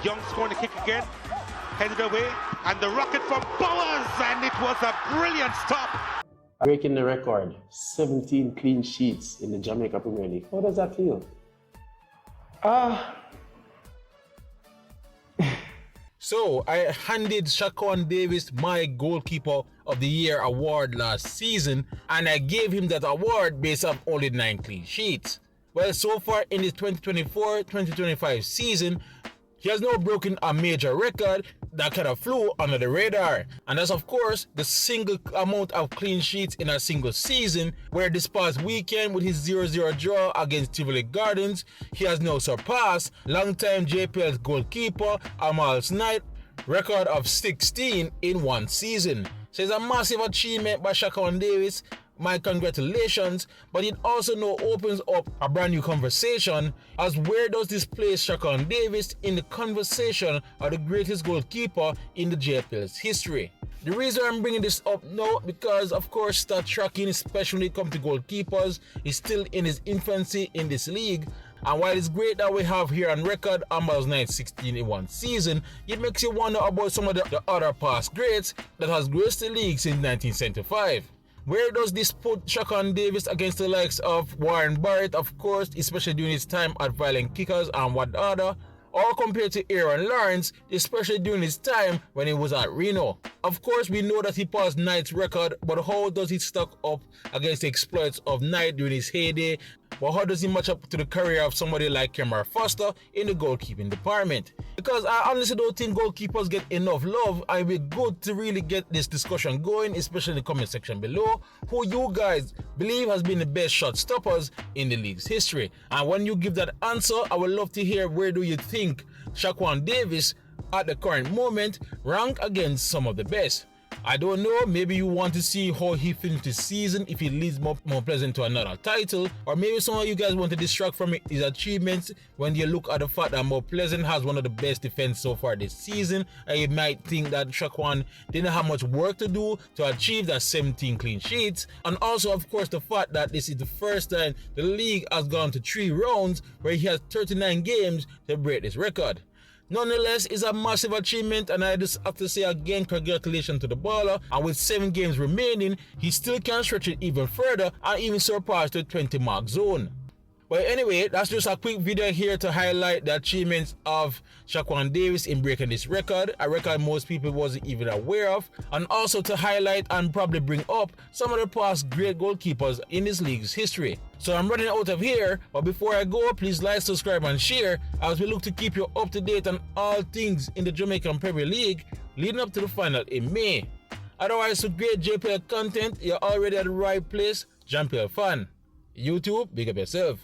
Young's going to kick again, headed away, and the rocket from Bowers, and it was a brilliant stop. Breaking the record, 17 clean sheets in the Jamaica Premier League. How does that feel? So, I handed Shaquan Davis my Goalkeeper of the Year award last season, and I gave him that award based on only 9 clean sheets. Well, so far in his 2024-2025 season, he has now broken a major record that kind of flew under the radar. And that's of course the single amount of clean sheets in a single season, where this past weekend with his 0-0 draw against Tivoli Gardens, he has now surpassed longtime JPL goalkeeper Amal's Knight record of 16 in one season. So it's a massive achievement by Shaquan Davis. My congratulations, but it also now opens up a brand new conversation as where does this place Shaquan Davis in the conversation of the greatest goalkeeper in the JPL's history. The reason I'm bringing this up now because of course stat tracking, especially when it comes to goalkeepers, is still in its infancy in this league. And while it's great that we have here on record Amal's Knight 16 in one season, it makes you wonder about some of the other past greats that has graced the league since 1975. Where does this put Shaquan Davis against the likes of Warren Barrett, of course, especially during his time at Violent Kickers and whatnot, or compared to Aaron Lawrence, especially during his time when he was at Reno? Of course, we know that he passed Knight's record, but how does he stack up against the exploits of Knight during his heyday? But how does he match up to the career of somebody like KEMAR in the goalkeeping department? Because I honestly don't think goalkeepers get enough love, and it would be good to really get this discussion going, especially in the comment section below, who you guys believe has been the best shot stoppers in the league's history. And when you give that answer, I would love to hear where do you think Shaquan Davis at the current moment rank against some of the best. I don't know, maybe you want to see how he finished the season, if he leads more pleasant to another title, or maybe some of you guys want to distract from his achievements when you look at the fact that More Pleasant has one of the best defense so far this season, and you might think that Shaquan didn't have much work to do to achieve that 17 clean sheets, and also of course the fact that this is the first time the league has gone to 3 rounds where he has 39 games to break this record. Nonetheless, it's a massive achievement, and I just have to say again, congratulations to the baller. And with 7 games remaining, he still can stretch it even further and even surpass the 20 mark zone. But anyway, that's just a quick video here to highlight the achievements of Shaquan Davis in breaking this record, a record most people wasn't even aware of, and also to highlight and probably bring up some of the past great goalkeepers in this league's history. So I'm running out of here, but before I go, please like, subscribe and share as we look to keep you up to date on all things in the Jamaica Premier League leading up to the final in May. Otherwise, for great JPL content, you're already at the right place. JAMPL Fan. YouTube, big up yourself.